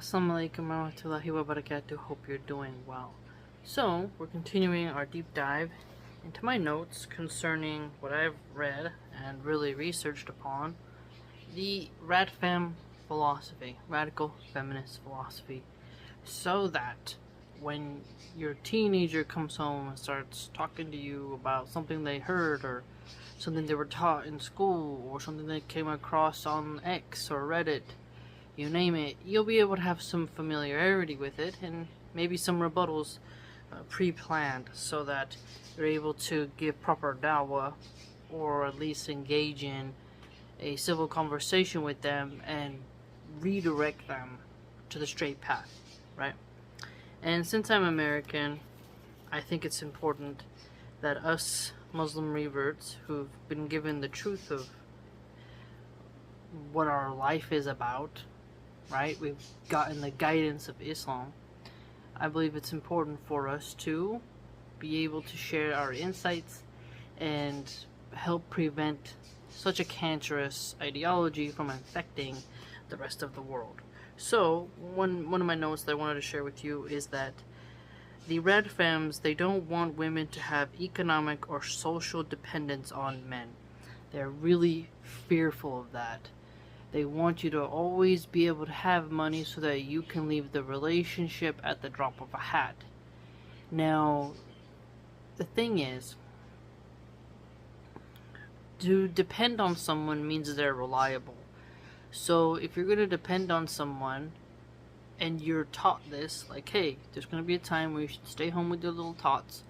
Assalamualaikum warahmatullahi wabarakatuh. Hope you're doing well. So, we're continuing our deep dive into my notes concerning what I've read and really researched upon the RadFem philosophy, radical feminist philosophy, so that when your teenager comes home and starts talking to you about something they heard or something they were taught in school or something they came across on X or Reddit, you name it, you'll be able to have some familiarity with it and maybe some rebuttals pre-planned so that you're able to give proper dawah or at least engage in a civil conversation with them and redirect them to the straight path, right? And since I'm American, I think it's important that us Muslim reverts who've been given the truth of what our life is about, right? We've gotten the guidance of Islam. I believe it's important for us to be able to share our insights and help prevent such a cancerous ideology from infecting the rest of the world. So, one of my notes that I wanted to share with you is that the RadFems, they don't want women to have economic or social dependence on men. They're really fearful of that. They want you to always be able to have money so that you can leave the relationship at the drop of a hat. Now, the thing is, to depend on someone means they're reliable. So if you're going to depend on someone and you're taught this, like, hey, there's going to be a time where you should stay home with your little tots,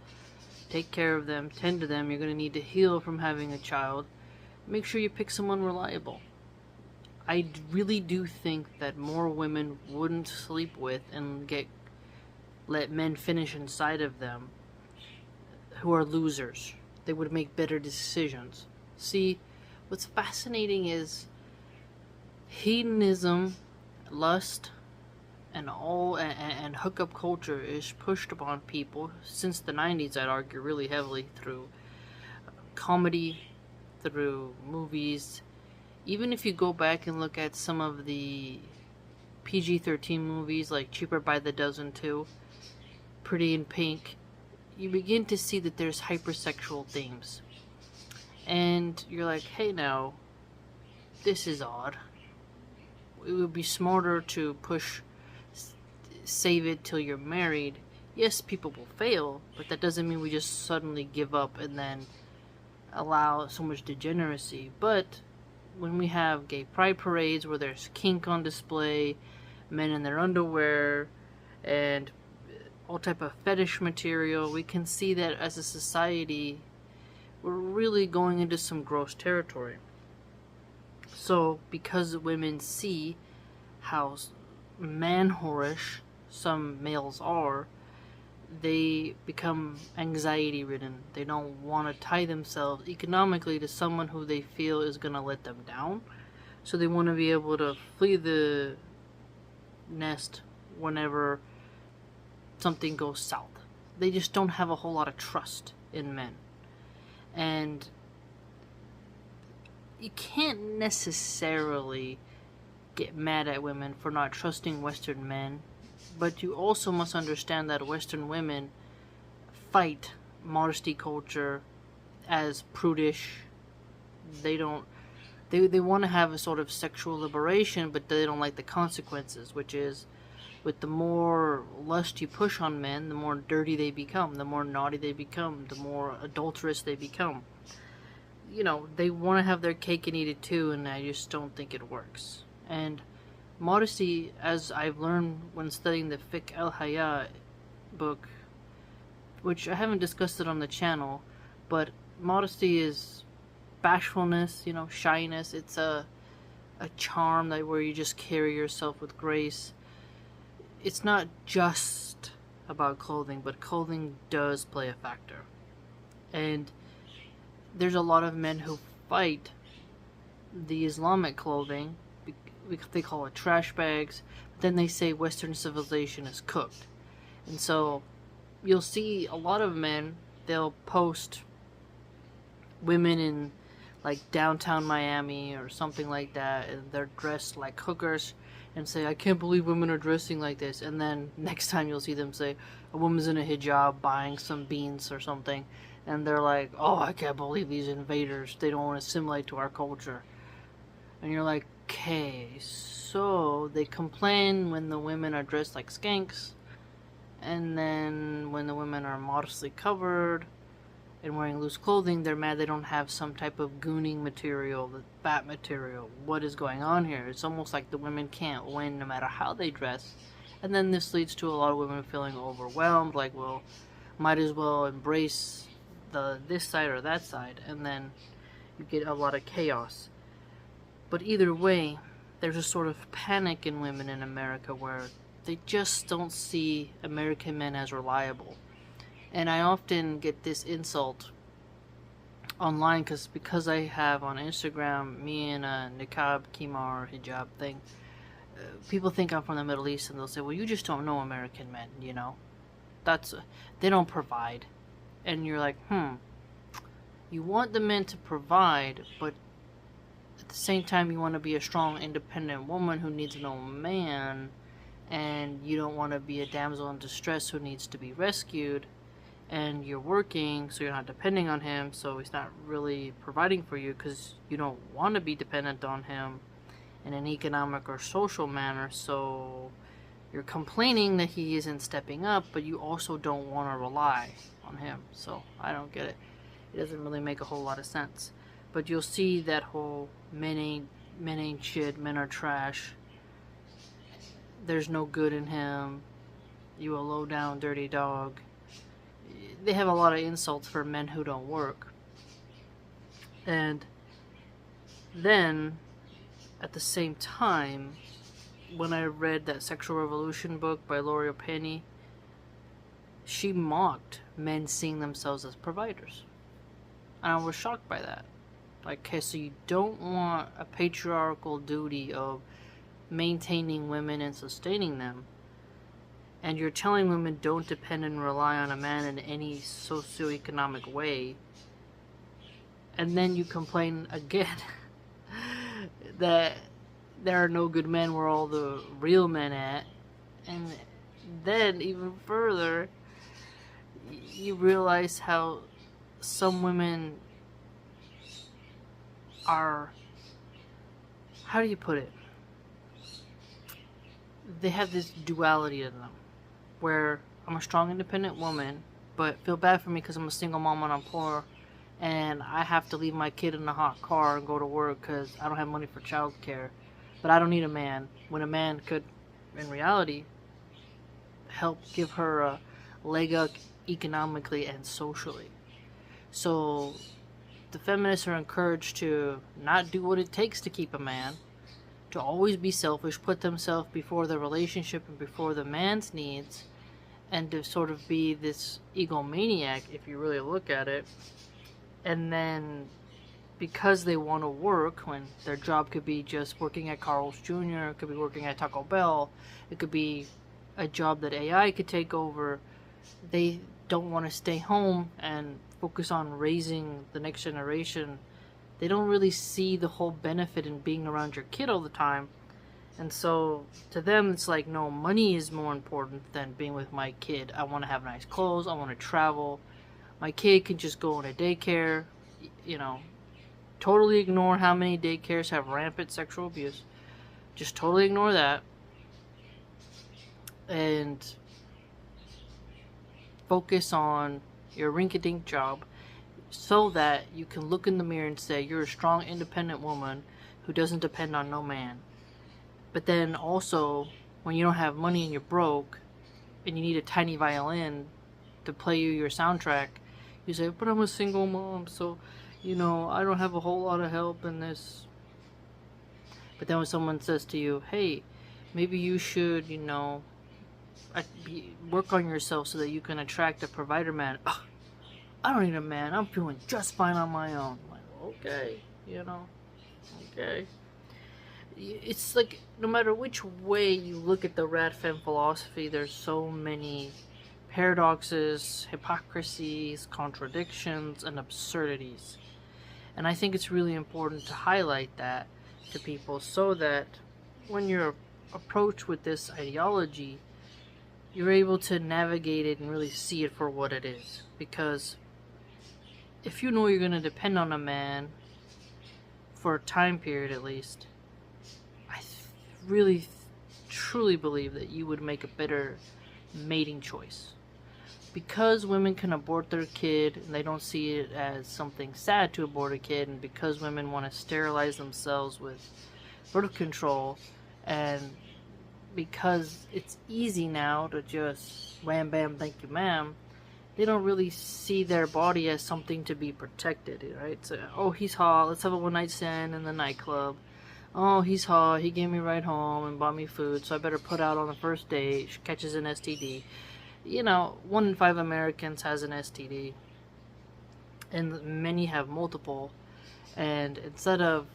take care of them, tend to them, you're going to need to heal from having a child, make sure you pick someone reliable. I really do think that more women wouldn't sleep with and let men finish inside of them who are losers. They would make better decisions. See, what's fascinating is hedonism, lust, and hookup culture is pushed upon people since the 90s, I'd argue, really heavily through comedy, through movies. Even if you go back and look at some of the PG-13 movies like Cheaper by the Dozen 2, Pretty in Pink, you begin to see that there's hypersexual themes. And you're like, hey now, this is odd. It would be smarter to push save it till you're married. Yes, people will fail, but that doesn't mean we just suddenly give up and then allow so much degeneracy. But when we have gay pride parades where there's kink on display, men in their underwear, and all type of fetish material, we can see that as a society we're really going into some gross territory. So because women see how man-whorish some males are, they become anxiety ridden. They don't want to tie themselves economically to someone who they feel is going to let them down. So they want to be able to flee the nest whenever something goes south. They just don't have a whole lot of trust in men. And you can't necessarily get mad at women for not trusting Western men, but you also must understand that Western women fight modesty culture as prudish. They want to have a sort of sexual liberation, but they don't like the consequences, which is, with the more lust you push on men, the more dirty they become, the more naughty they become, the more adulterous they become. You know, they want to have their cake and eat it too, and I just don't think it works. And modesty, as I've learned when studying the Fiqh al-Haya book, which I haven't discussed it on the channel, but modesty is bashfulness, shyness. It's a charm that where you just carry yourself with grace. It's not just about clothing, but clothing does play a factor. And there's a lot of men who fight the Islamic clothing. They call it trash bags, but then they say Western civilization is cooked. And so you'll see a lot of men, they'll post women in like downtown Miami or something like that, and they're dressed like hookers, and say, I can't believe women are dressing like this. And then next time you'll see them say, a woman's in a hijab buying some beans or something. And they're like, oh, I can't believe these invaders. They don't want to assimilate to our culture. And you're like, okay, so they complain when the women are dressed like skanks. And then when the women are modestly covered and wearing loose clothing, they're mad they don't have some type of gooning material, the bat material. What is going on here? It's almost like the women can't win no matter how they dress. And then this leads to a lot of women feeling overwhelmed, like, well, might as well embrace this side or that side, and then you get a lot of chaos. But either way, there's a sort of panic in women in America where they just don't see American men as reliable. And I often get this insult online because I have on Instagram me in a niqab, khimar, hijab thing. People think I'm from the Middle East, and they'll say, well, you just don't know American men, you know. They don't provide. And you're like, you want the men to provide, but at the same time you want to be a strong, independent woman who needs no man, and you don't want to be a damsel in distress who needs to be rescued, and you're working, so you're not depending on him, so he's not really providing for you because you don't want to be dependent on him in an economic or social manner, so you're complaining that he isn't stepping up, but you also don't want to rely on him. So I don't get it. It doesn't really make a whole lot of sense. But you'll see that whole men ain't shit, men are trash, there's no good in him, you a low down dirty dog. They have a lot of insults for men who don't work. And then at the same time, when I read that Sexual Revolution book by L'Oreal Penny, she mocked men seeing themselves as providers. And I was shocked by that. Like, okay, so you don't want a patriarchal duty of maintaining women and sustaining them, and you're telling women don't depend and rely on a man in any socioeconomic way, and then you complain again that there are no good men where all the real men at, and then even further you realize how some women are, how do you put it, they have this duality in them where I'm a strong independent woman but feel bad for me because I'm a single mom and I'm poor and I have to leave my kid in a hot car and go to work because I don't have money for childcare, but I don't need a man, when a man could in reality help give her a leg up economically and socially. So the feminists are encouraged to not do what it takes to keep a man, to always be selfish, put themselves before the relationship and before the man's needs, and to sort of be this egomaniac if you really look at it. And then because they want to work, when their job could be just working at Carl's Jr., it could be working at Taco Bell, it could be a job that AI could take over, they don't want to stay home and focus on raising the next generation. They don't really see the whole benefit in being around your kid all the time. And so to them it's like, no, money is more important than being with my kid. I want to have nice clothes, I want to travel, my kid can just go in a daycare, you know, totally ignore how many daycares have rampant sexual abuse. Just totally ignore that and focus on your rinky-dink job, so that you can look in the mirror and say you're a strong, independent woman who doesn't depend on no man. But then also, when you don't have money and you're broke and you need a tiny violin to play you your soundtrack, you say, but I'm a single mom, so, you know, I don't have a whole lot of help in this. But then when someone says to you, hey, maybe you should, you know, work on yourself so that you can attract a provider man. Ugh, I don't need a man, I'm feeling just fine on my own. I'm like, okay, you know, okay. It's like, no matter which way you look at the RadFem philosophy, there's so many paradoxes, hypocrisies, contradictions, and absurdities. And I think it's really important to highlight that to people so that when you're approach with this ideology, you're able to navigate it and really see it for what it is. Because if you know you're going to depend on a man for a time period at least, I really truly believe that you would make a better mating choice. Because women can abort their kid and they don't see it as something sad to abort a kid, and because women want to sterilize themselves with birth control, and because it's easy now to just wham bam thank you ma'am, they don't really see their body as something to be protected, right? So, oh, he's hot, let's have a one night stand in the nightclub. Oh, he's hot, he gave me a ride home and bought me food, so I better put out on the first date. She catches an STD. You know, 1 in 5 Americans has an STD, and many have multiple. And instead of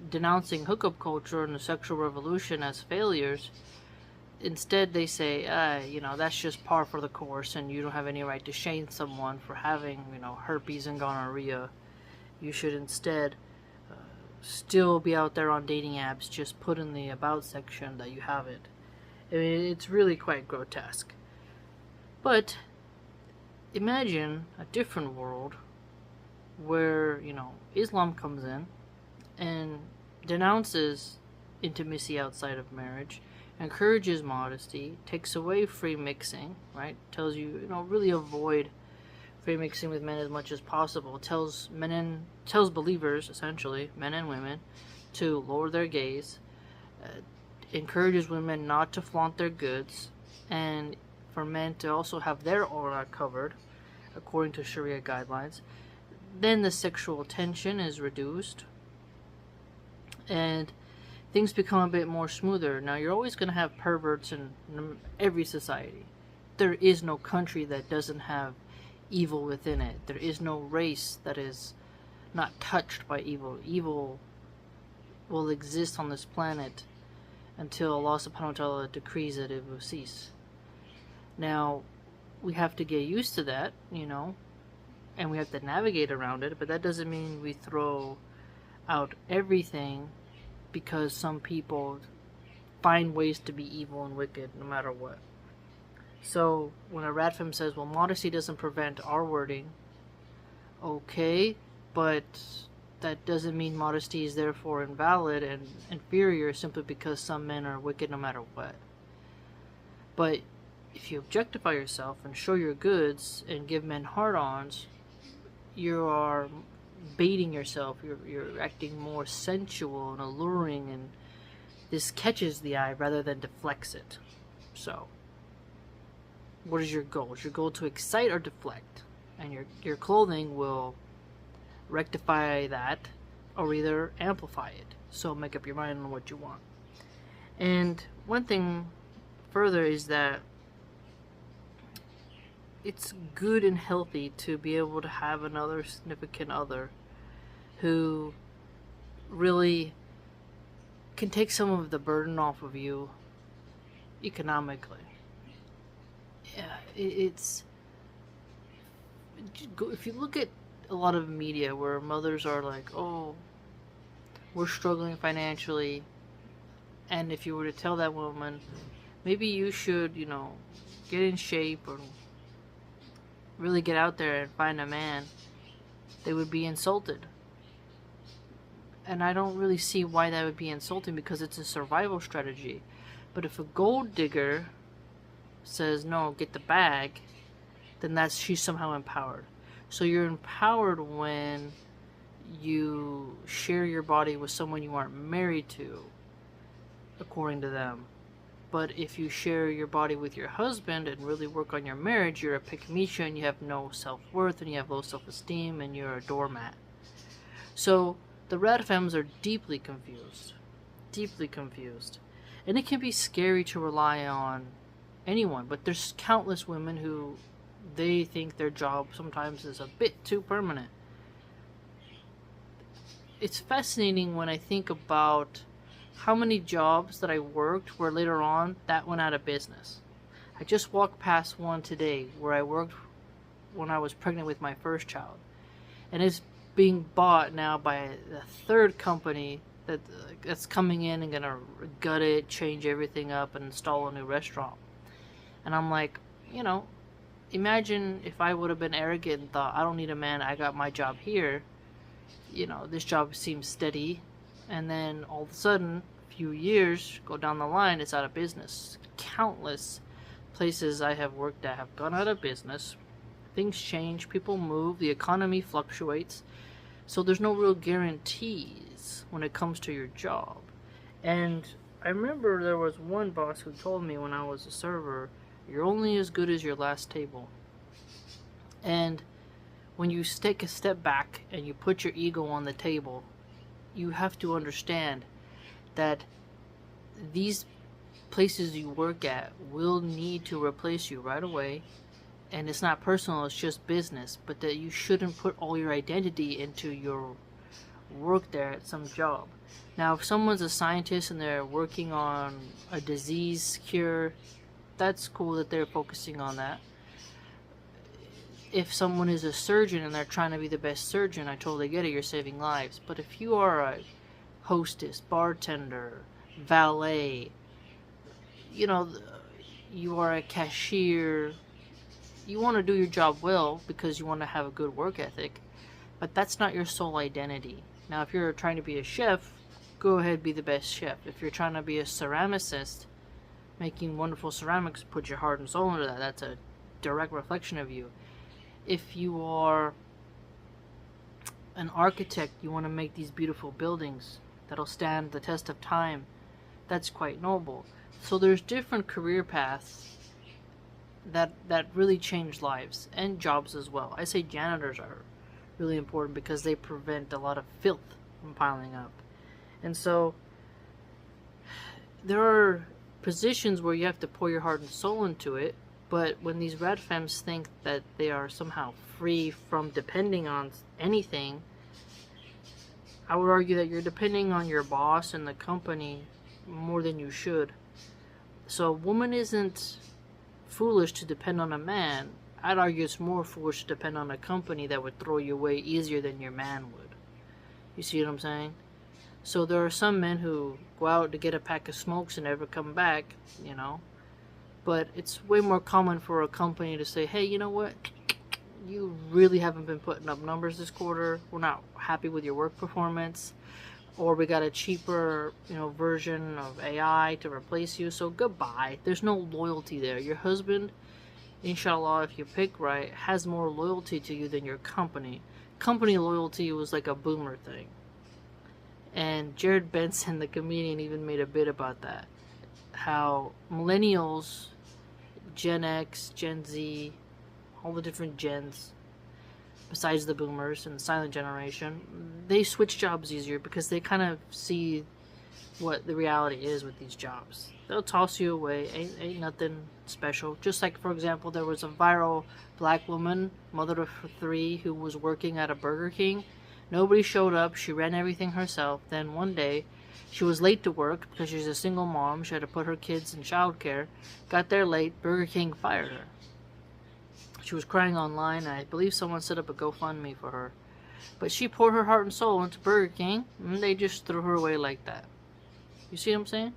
denouncing hookup culture and the sexual revolution as failures, instead they say, that's just par for the course, and you don't have any right to shame someone for having, herpes and gonorrhea. You should instead still be out there on dating apps, just put in the about section that you have it. I mean, it's really quite grotesque. But imagine a different world where, Islam comes in and denounces intimacy outside of marriage, encourages modesty, takes away free mixing, right? Tells you, really avoid free mixing with men as much as possible. Tells believers, essentially, men and women, to lower their gaze, encourages women not to flaunt their goods, and for men to also have their aura covered according to Sharia guidelines. Then the sexual tension is reduced and things become a bit more smoother. Now, you're always going to have perverts in every society. There is no country that doesn't have evil within it. There is no race that is not touched by evil. Evil will exist on this planet until Allah subhanahu wa ta'ala decrees that it will cease. Now, we have to get used to that, and we have to navigate around it, but that doesn't mean we throw out everything because some people find ways to be evil and wicked no matter what. So, when a RadFem says, well, modesty doesn't prevent R wording, okay, but that doesn't mean modesty is therefore invalid and inferior simply because some men are wicked no matter what. But if you objectify yourself and show your goods and give men hard-ons, you are baiting yourself. You're acting more sensual and alluring, and this catches the eye rather than deflects it. So, what is your goal? Is your goal to excite or deflect? And your clothing will rectify that or either amplify it. So make up your mind on what you want. And one thing further is that it's good and healthy to be able to have another significant other who really can take some of the burden off of you economically. Yeah, it's if you look at a lot of media where mothers are like, oh, we're struggling financially, and if you were to tell that woman, maybe you should, get in shape or really get out there and find a man, they would be insulted. And I don't really see why that would be insulting, because it's a survival strategy. But if a gold digger says, no, get the bag, then she's somehow empowered. So you're empowered when you share your body with someone you aren't married to, according to them. But if you share your body with your husband and really work on your marriage, you're a pick-me-sha and you have no self-worth and you have low self-esteem and you're a doormat. So the RadFems are deeply confused. Deeply confused. And it can be scary to rely on anyone, but there's countless women who they think their job sometimes is a bit too permanent. It's fascinating when I think about how many jobs that I worked where later on that went out of business. I just walked past one today where I worked when I was pregnant with my first child, and it's being bought now by the third company that's coming in and gonna gut it, change everything up, and install a new restaurant. And I'm like, you know, imagine if I would have been arrogant and thought, I don't need a man, I got my job here. You know, this job seems steady, and then all of a sudden, a few years go down the line, it's out of business. Countless places I have worked at have gone out of business. Things change, people move, the economy fluctuates, so there's no real guarantees when it comes to your job. And I remember there was one boss who told me when I was a server, you're only as good as your last table. And when you take a step back and you put your ego on the table, you have to understand that these places you work at will need to replace you right away. And it's not personal, it's just business. But that you shouldn't put all your identity into your work there at some job. Now, if someone's a scientist and they're working on a disease cure, that's cool that they're focusing on that. If someone is a surgeon and they're trying to be the best surgeon, I totally get it, you're saving lives. But if you are a hostess, bartender, valet, you know, you are a cashier, you want to do your job well because you want to have a good work ethic, but that's not your sole identity. Now, if you're trying to be a chef, go ahead, be the best chef. If you're trying to be a ceramicist, making wonderful ceramics, put your heart and soul into that. That's a direct reflection of you. If you are an architect, you want to make these beautiful buildings that'll stand the test of time, that's quite noble. So there's different career paths that really change lives and jobs as well. I say janitors are really important because they prevent a lot of filth from piling up. And so there are positions where you have to pour your heart and soul into it, but when these RadFems think that they are somehow free from depending on anything, I would argue that you're depending on your boss and the company more than you should. So a woman isn't foolish to depend on a man. I'd argue it's more foolish to depend on a company that would throw you away easier than your man would. You see what I'm saying? So there are some men who go out to get a pack of smokes and never come back, you know. But it's way more common for a company to say, hey, you know what? You really haven't been putting up numbers this quarter. We're not happy with your work performance. Or we got a cheaper, version of AI to replace you. So goodbye. There's no loyalty there. Your husband, inshallah, if you pick right, has more loyalty to you than your company. Company loyalty was like a boomer thing. And Jared Benson, the comedian, even made a bit about that. How millennials, Gen X, Gen Z, all the different gens, besides the boomers and the silent generation, they switch jobs easier because they kind of see what the reality is with these jobs. They'll toss you away, ain't nothing special. Just like, for example, there was a viral black woman, mother of 3, who was working at a Burger King. Nobody showed up. She ran everything herself. Then one day, she was late to work because she's a single mom. She had to put her kids in childcare. Got there late. Burger King fired her. She was crying online, and I believe someone set up a GoFundMe for her. But she poured her heart and soul into Burger King, and they just threw her away like that. You see what I'm saying?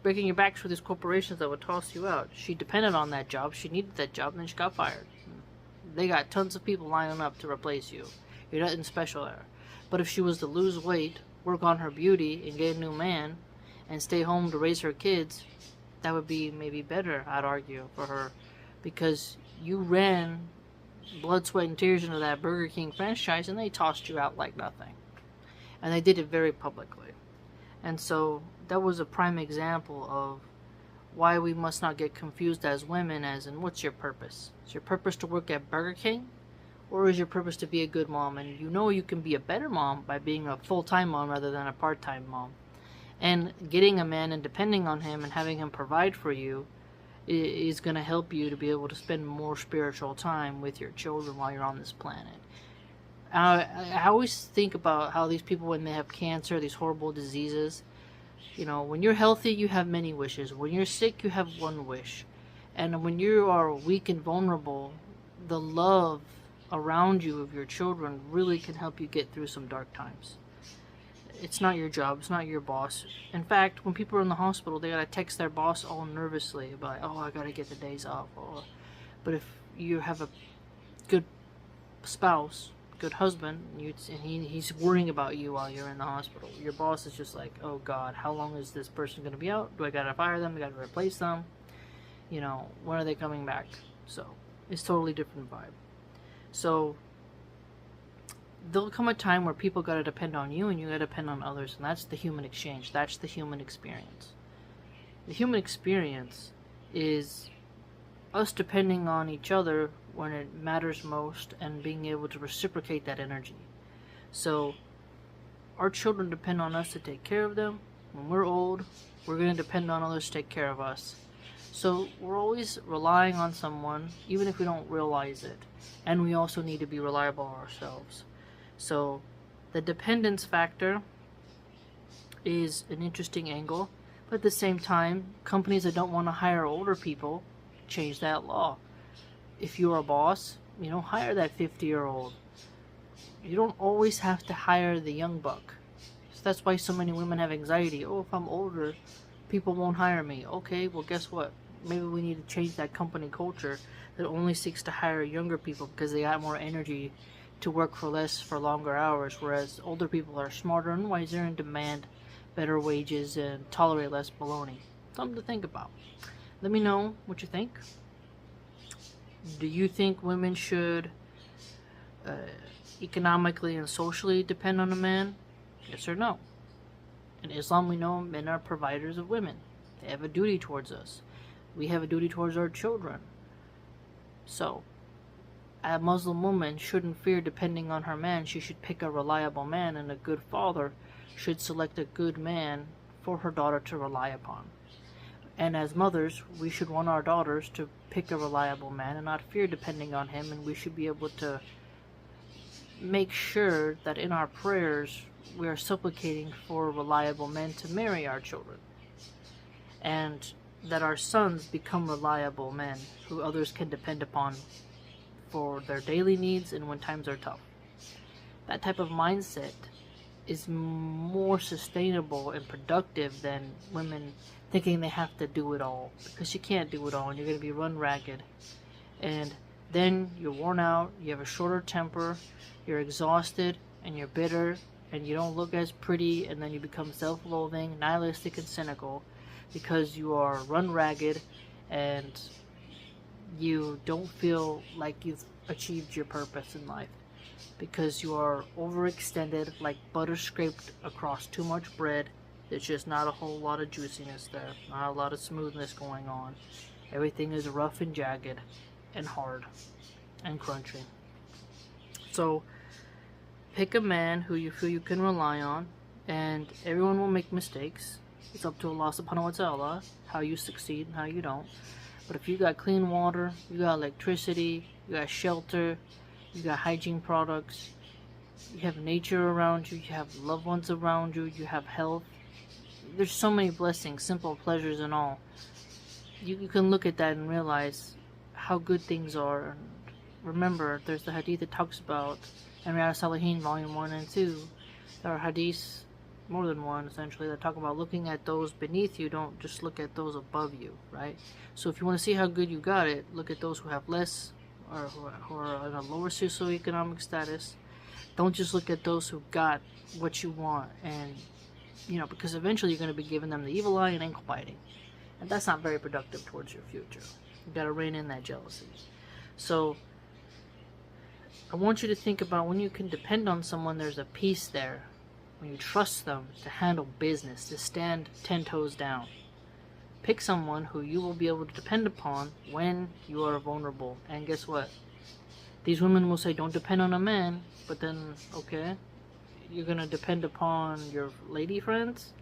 Breaking your backs for these corporations that would toss you out. She depended on that job. She needed that job, and then she got fired. They got tons of people lining up to replace you. You're nothing special there. But if she was to lose weight, work on her beauty, and get a new man, and stay home to raise her kids, that would be maybe better, I'd argue, for her. Because you ran blood, sweat, and tears into that Burger King franchise, and they tossed you out like nothing. And they did it very publicly. And so that was a prime example of why we must not get confused as women as in, what's your purpose? Is your purpose to work at Burger King? Or is your purpose to be a good mom? And you can be a better mom by being a full-time mom rather than a part-time mom. And getting a man and depending on him and having him provide for you is going to help you to be able to spend more spiritual time with your children while you're on this planet. I always think about how these people, when they have cancer, these horrible diseases, when you're healthy, you have many wishes. When you're sick, you have one wish. And when you are weak and vulnerable, the love around you of your children really can help you get through some dark times. It's not your job. It's not your boss. In fact, when people are in the hospital, they gotta text their boss all nervously about, oh, I gotta get the days off. Oh. But if you have a good spouse, good husband, and he's worrying about you while you're in the hospital, your boss is just like, oh God, how long is this person gonna be out? Do I gotta fire them? Do I gotta replace them? You know, when are they coming back? So it's totally different vibe. So there'll come a time where people gotta depend on you and you gotta depend on others, and that's the human exchange. That's the human experience. The human experience is us depending on each other when it matters most and being able to reciprocate that energy. So our children depend on us to take care of them. When we're old, we're going to depend on others to take care of us. So we're always relying on someone, even if we don't realize it. And we also need to be reliable ourselves. So the dependence factor is an interesting angle. But at the same time, companies that don't want to hire older people change that law. If you're a boss, you don't hire that 50-year-old. You don't always have to hire the young buck. So that's why so many women have anxiety. Oh, if I'm older, people won't hire me. Okay, well, guess what? Maybe we need to change that company culture that only seeks to hire younger people because they got more energy to work for less for longer hours, whereas older people are smarter and wiser and demand better wages and tolerate less baloney. Something to think about. Let me know what you think. Do you think women should economically and socially depend on a man? Yes or no? In Islam, we know men are providers of women. They have a duty towards us. We have a duty towards our children. So, a Muslim woman shouldn't fear depending on her man. She should pick a reliable man, and a good father should select a good man for her daughter to rely upon. And as mothers, we should want our daughters to pick a reliable man and not fear depending on him, and we should be able to make sure that in our prayers we are supplicating for reliable men to marry our children, and that our sons become reliable men who others can depend upon for their daily needs and when times are tough. That type of mindset is more sustainable and productive than women thinking they have to do it all, because you can't do it all and you're going to be run ragged, and then you're worn out, you have a shorter temper, you're exhausted, and you're bitter, and you don't look as pretty, and then you become self-loathing, nihilistic, and cynical because you are run ragged and you don't feel like you've achieved your purpose in life, because you are overextended like butter scraped across too much bread. There's just not a whole lot of juiciness there, not a lot of smoothness going on. Everything is rough and jagged and hard and crunchy. So pick a man who you feel you can rely on, and everyone will make mistakes. It's up to Allah subhanahu wa ta'ala how you succeed and how you don't. But if you got clean water, you got electricity, you got shelter, you got hygiene products, you have nature around you, you have loved ones around you, you have health. There's so many blessings, simple pleasures and all. You can look at that and realize how good things are. And remember, there's the hadith that talks about, in Riyadh Salihin, volume 1 and 2, there are hadiths, more than one essentially, that talk about looking at those beneath you, don't just look at those above you, right? So if you want to see how good you got it, look at those who have less, or who are in a lower socioeconomic status. Don't just look at those who got what you want, and because eventually you're going to be giving them the evil eye and ankle biting, and that's not very productive towards your future. You got to rein in that jealousy. So I want you to think about when you can depend on someone, there's a peace there. When you trust them to handle business, to stand 10 toes down. Pick someone who you will be able to depend upon when you are vulnerable. And guess what? These women will say, don't depend on a man, but then, okay, you're going to depend upon your lady friends?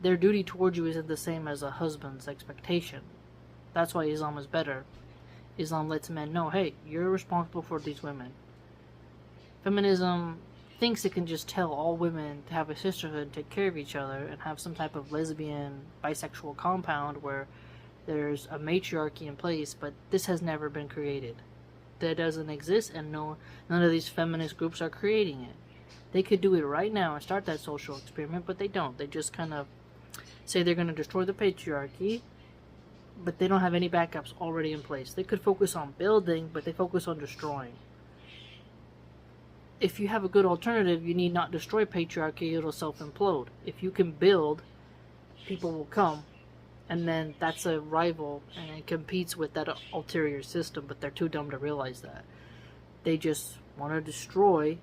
Their duty towards you isn't the same as a husband's expectation. That's why Islam is better. Islam lets men know, hey, you're responsible for these women. Feminism thinks it can just tell all women to have a sisterhood, take care of each other, and have some type of lesbian, bisexual compound where there's a matriarchy in place, but this has never been created. That doesn't exist, and none of these feminist groups are creating it. They could do it right now and start that social experiment, but they don't. They just kind of say they're going to destroy the patriarchy, but they don't have any backups already in place. They could focus on building, but they focus on destroying. If you have a good alternative, you need not destroy patriarchy, it'll self-implode. If you can build, people will come, and then that's a rival, and it competes with that ulterior system, but they're too dumb to realize that. They just want to destroy,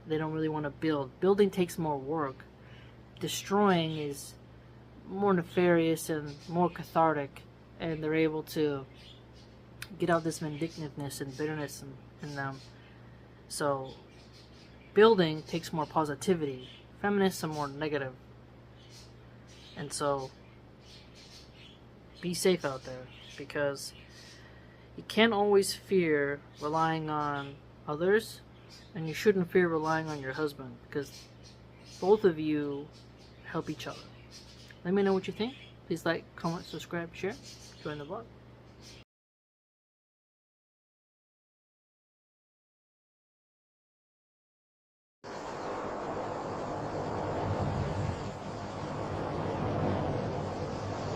they don't really want to build. Building takes more work. Destroying is more nefarious and more cathartic, and they're able to get out this vindictiveness and bitterness in them. So building takes more positivity. Feminists are more negative. And so be safe out there, because you can't always fear relying on others, and you shouldn't fear relying on your husband, because both of you help each other. Let me know what you think. Please like, comment, subscribe, share, join the vlog.